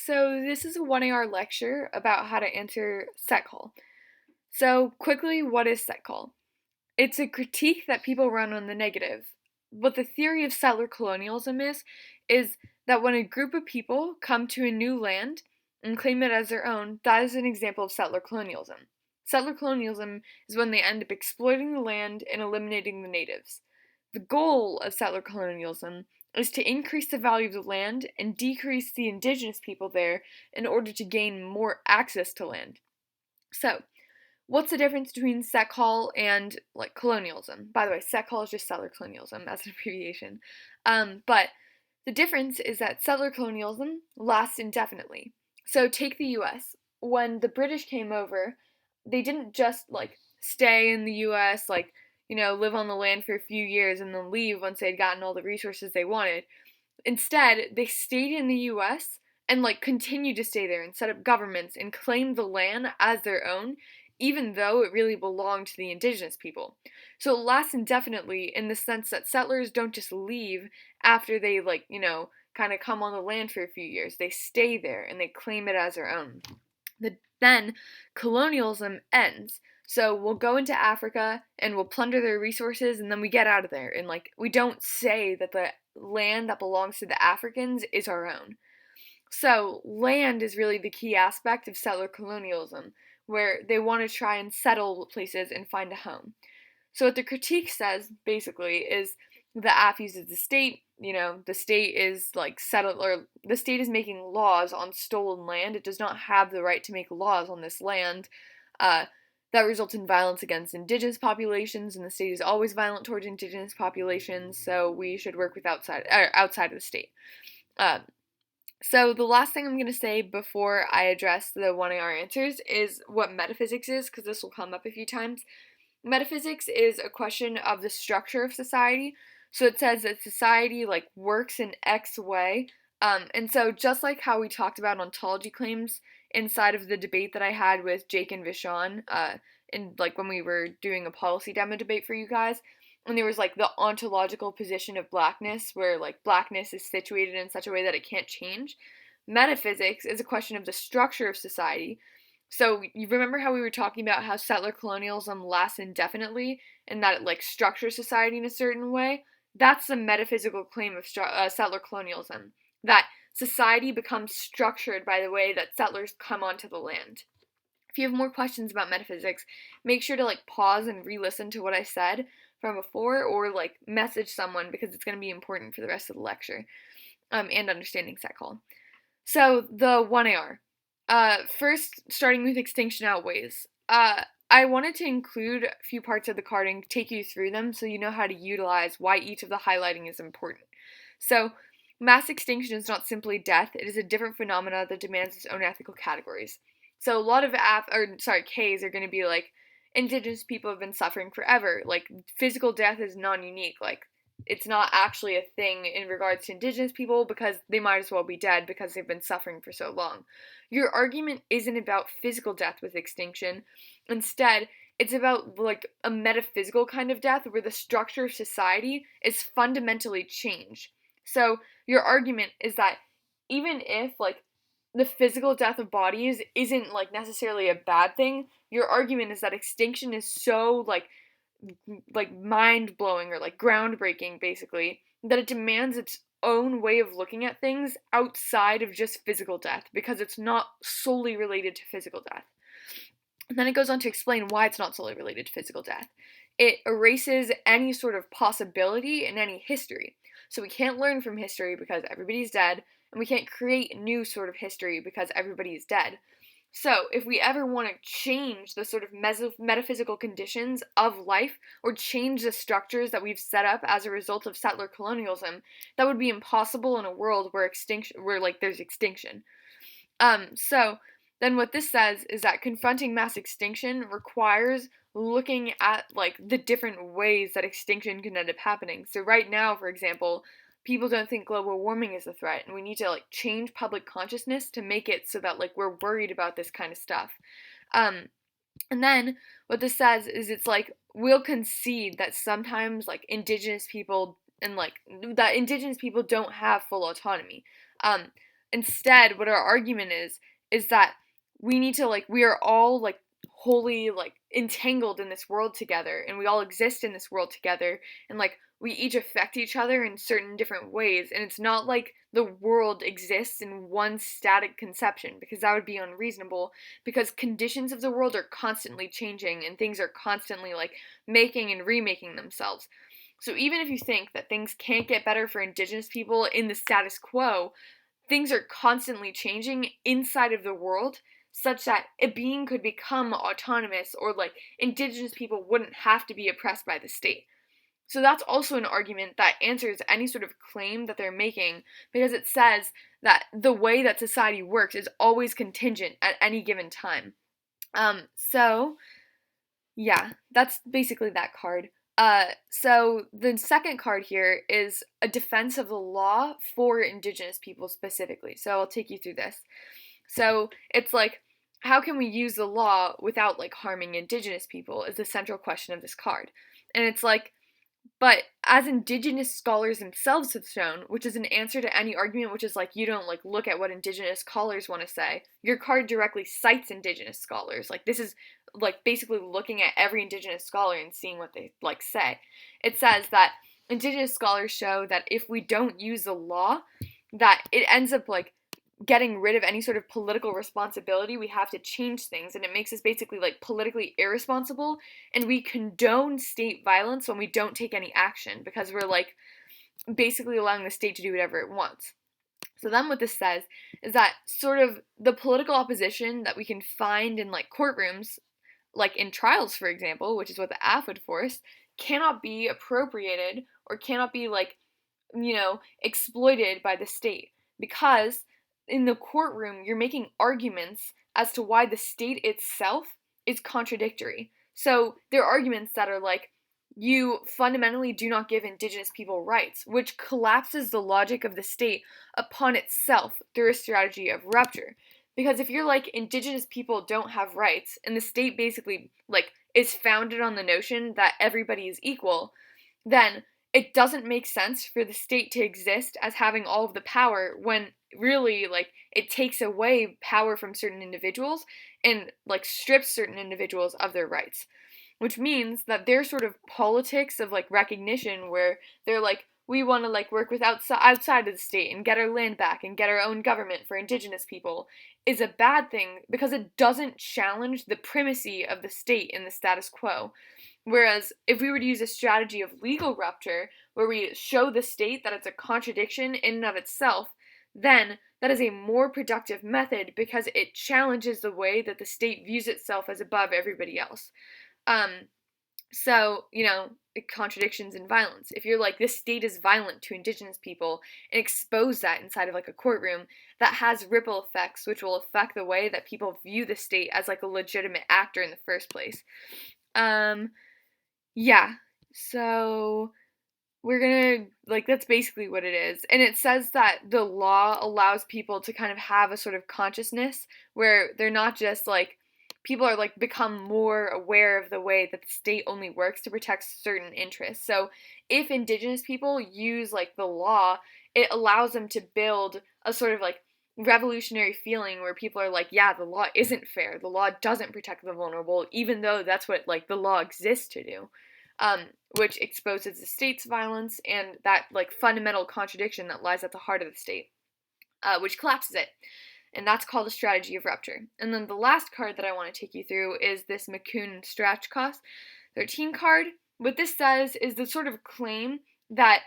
So this is a 1 AR lecture about how to answer Set-Col. So quickly, what is Set-Col? It's a critique that people run on the negative. What the theory of settler colonialism is that when a group of people come to a new land and claim it as their own, that is an example of settler colonialism. Settler colonialism is when they end up exploiting the land and eliminating the natives. The goal of settler colonialism is to increase the value of the land and decrease the indigenous people there in order to gain more access to land. So, what's the difference between Set-Col and colonialism? By the way, Set-Col is just settler colonialism as an abbreviation. But the difference is that settler colonialism lasts indefinitely. So take the U.S. When the British came over, they didn't just stay in the U.S. Live on the land for a few years and then leave once they had gotten all the resources they wanted. Instead, they stayed in the US and continued to stay there and set up governments and claimed the land as their own, even though it really belonged to the indigenous people. So it lasts indefinitely in the sense that settlers don't just leave after they kind of come on the land for a few years. They stay there and they claim it as their own. Then colonialism ends. So we'll go into Africa and we'll plunder their resources and then we get out of there. And we don't say that the land that belongs to the Africans is our own. So land is really the key aspect of settler colonialism, where they want to try and settle places and find a home. So what the critique says, basically, is the app uses the state. The state is the state is making laws on stolen land. It does not have the right to make laws on this land. That results in violence against indigenous populations, and the state is always violent towards indigenous populations, so we should work with outside of the state. So the last thing I'm going to say before I address the 1AR answers is what metaphysics is, because this will come up a few times. Metaphysics is a question of the structure of society. So it says that society works in X way. And so just like how we talked about ontology claims inside of the debate that I had with Jake and Vishon, when we were doing a policy demo debate for you guys, and there was the ontological position of blackness, where blackness is situated in such a way that it can't change. Metaphysics is a question of the structure of society. So you remember how we were talking about how settler colonialism lasts indefinitely and that it structures society in a certain way? That's the metaphysical claim of settler colonialism, that society becomes structured by the way that settlers come onto the land. If you have more questions about metaphysics, make sure to pause and re-listen to what I said from before, or message someone, because it's going to be important for the rest of the lecture, and understanding Set-Col. So the 1AR. First, starting with extinction outweighs. I wanted to include a few parts of the card and take you through them so you know how to utilize why each of the highlighting is important. So, mass extinction is not simply death, it is a different phenomena that demands its own ethical categories. So a lot of K's are going to be indigenous people have been suffering forever. Physical death is non-unique. It's not actually a thing in regards to indigenous people because they might as well be dead because they've been suffering for so long. Your argument isn't about physical death with extinction. Instead, it's about a metaphysical kind of death where the structure of society is fundamentally changed. So your argument is that even if the physical death of bodies isn't necessarily a bad thing, your argument is that extinction is so mind-blowing or groundbreaking, basically, that it demands its own way of looking at things outside of just physical death, because it's not solely related to physical death. And then it goes on to explain why it's not solely related to physical death. It erases any sort of possibility in any history. So we can't learn from history because everybody's dead, and we can't create a new sort of history because everybody is dead. So, if we ever want to change the sort of metaphysical conditions of life, or change the structures that we've set up as a result of settler colonialism, that would be impossible in a world where there's extinction. So then what this says is that confronting mass extinction requires looking at the different ways that extinction can end up happening. So right now, for example, people don't think global warming is a threat, and we need to change public consciousness to make it so that we're worried about this kind of stuff. And then what this says is it's we'll concede that sometimes indigenous people and that indigenous people don't have full autonomy. instead, what our argument is that we need to, like, we are all, like, wholly, like, entangled in this world together, and we all exist in this world together, and, like, we each affect each other in certain different ways, and it's not like the world exists in one static conception, because that would be unreasonable, because conditions of the world are constantly changing, and things are constantly, like, making and remaking themselves. So even if you think that things can't get better for indigenous people in the status quo, things are constantly changing inside of the world such that a being could become autonomous, or like indigenous people wouldn't have to be oppressed by the state. So that's also an argument that answers any sort of claim that they're making, because it says that the way that society works is always contingent at any given time. So yeah, that's basically that card. So the second card here is a defense of the law for indigenous people specifically. So I'll take you through this. So it's like, how can we use the law without like harming indigenous people is the central question of this card. And it's like, but as indigenous scholars themselves have shown, which is an answer to any argument, which is like you don't like look at what indigenous scholars want to say. Your card directly cites indigenous scholars. Like this is like basically looking at every indigenous scholar and seeing what they like say. It says that indigenous scholars show that if we don't use the law, that it ends up like getting rid of any sort of political responsibility. We have to change things, and it makes us basically like politically irresponsible, and we condone state violence when we don't take any action because we're like basically allowing the state to do whatever it wants. So then what this says is that sort of the political opposition that we can find in like courtrooms, like in trials for example, which is what the AF would force, cannot be appropriated or cannot be like, exploited by the state, because in the courtroom you're making arguments as to why the state itself is contradictory. So there are arguments that are like, you fundamentally do not give indigenous people rights, which collapses the logic of the state upon itself through a strategy of rupture. Because if you're like, indigenous people don't have rights, and the state basically like is founded on the notion that everybody is equal, then it doesn't make sense for the state to exist as having all of the power when really like it takes away power from certain individuals and like strips certain individuals of their rights, which means that their sort of politics of like recognition where they're like, we want to like work with outside of the state and get our land back and get our own government for indigenous people is a bad thing because it doesn't challenge the primacy of the state in the status quo. Whereas if we were to use a strategy of legal rupture, where we show the state that it's a contradiction in and of itself, then that is a more productive method because it challenges the way that the state views itself as above everybody else. So, contradictions and violence. If you're like, this state is violent to indigenous people, and expose that inside of like a courtroom, that has ripple effects, which will affect the way that people view the state as like a legitimate actor in the first place. Yeah, so we're gonna, like, that's basically what it is. And it says that the law allows people to kind of have a sort of consciousness where they're not just like, people are like become more aware of the way that the state only works to protect certain interests. So if indigenous people use like the law, it allows them to build a sort of like revolutionary feeling where people are like, yeah, the law isn't fair. The law doesn't protect the vulnerable, even though that's what like the law exists to do. Which exposes the state's violence and that like fundamental contradiction that lies at the heart of the state, which collapses it. And that's called a strategy of rupture. And then the last card that I want to take you through is this McCune Strachkos 13 card. What this says is the sort of claim that,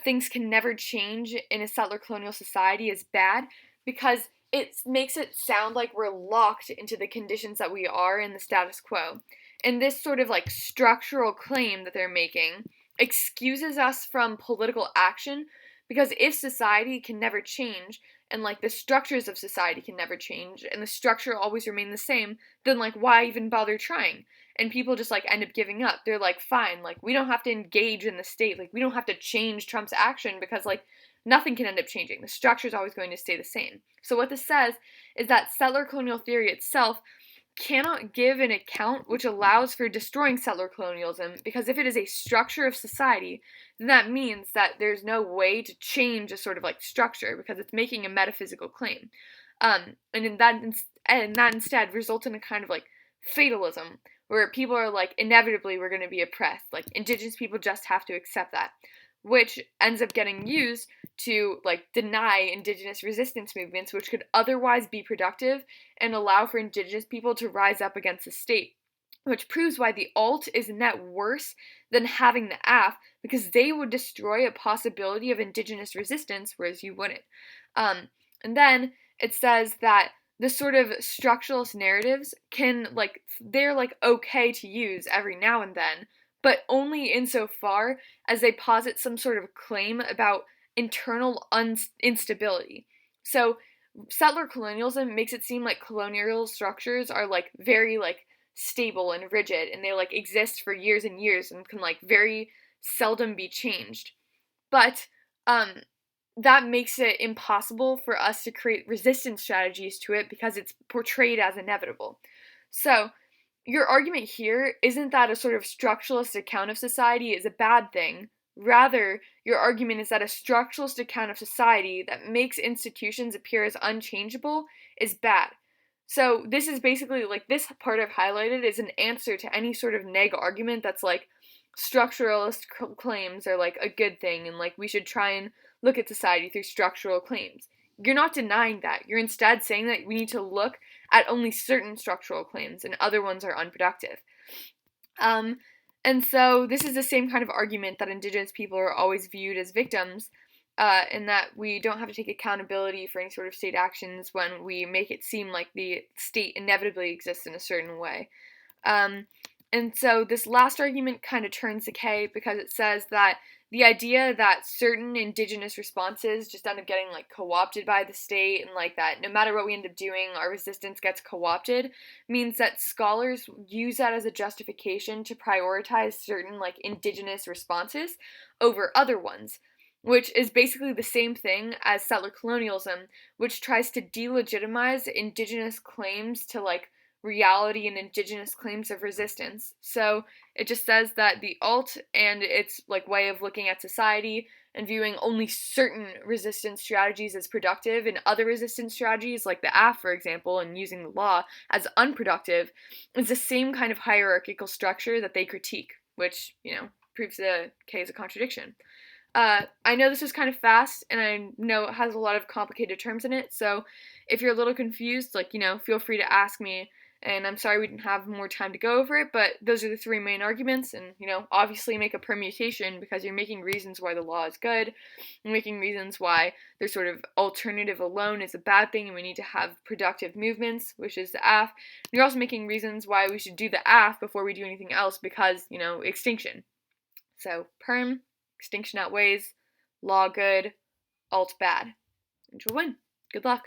things can never change in a settler colonial society is bad because it makes it sound like we're locked into the conditions that we are in the status quo. And this sort of like structural claim that they're making excuses us from political action, because if society can never change and like the structures of society can never change and the structure always remain the same, then like why even bother trying? And people just like end up giving up. They're like, fine, like we don't have to engage in the state, like we don't have to change Trump's action because like nothing can end up changing. The structure is always going to stay the same. So what this says is that settler colonial theory itself cannot give an account which allows for destroying settler colonialism, because if it is a structure of society, then that means that there's no way to change a sort of like structure because it's making a metaphysical claim. And that instead results in a kind of like fatalism where people are like, inevitably we're going to be oppressed. Like, indigenous people just have to accept that, which ends up getting used to like deny indigenous resistance movements, which could otherwise be productive and allow for indigenous people to rise up against the state. Which proves why the alt is net worse than having the AF, because they would destroy a possibility of indigenous resistance, whereas you wouldn't. And then it says that the sort of structuralist narratives can, like, they're like okay to use every now and then, but only insofar as they posit some sort of claim about internal instability. So, settler colonialism makes it seem like colonial structures are like very like stable and rigid, and they like exist for years and years and can like very seldom be changed. But um that makes it impossible for us to create resistance strategies to it because it's portrayed as inevitable. So, your argument here isn't that a sort of structuralist account of society is a bad thing. Rather, your argument is that a structuralist account of society that makes institutions appear as unchangeable is bad. So, this is basically like this part I've highlighted is an answer to any sort of neg argument that's like structuralist claims are like a good thing and like we should try and look at society through structural claims. You're not denying that. You're instead saying that we need to look at only certain structural claims and other ones are unproductive. Um, and so this is the same kind of argument that indigenous people are always viewed as victims, in that we don't have to take accountability for any sort of state actions when we make it seem like the state inevitably exists in a certain way. Um, and so this last argument kind of turns decay because it says that the idea that certain indigenous responses just end up getting like co-opted by the state and like that no matter what we end up doing, our resistance gets co-opted, means that scholars use that as a justification to prioritize certain like indigenous responses over other ones, which is basically the same thing as settler colonialism, which tries to delegitimize indigenous claims to like reality and indigenous claims of resistance. So it just says that the alt and its like way of looking at society and viewing only certain resistance strategies as productive and other resistance strategies like the AF, for example, and using the law as unproductive is the same kind of hierarchical structure that they critique, which, proves the K is a contradiction. I know this is kind of fast, and I know it has a lot of complicated terms in it, so if you're a little confused, feel free to ask me, and I'm sorry we didn't have more time to go over it, but those are the three main arguments, and, obviously make a permutation because you're making reasons why the law is good, and making reasons why there's sort of alternative alone is a bad thing, and we need to have productive movements, which is the AF. You're also making reasons why we should do the AF before we do anything else because, extinction. So, perm, extinction outweighs, law good, alt bad. And you'll win. Good luck.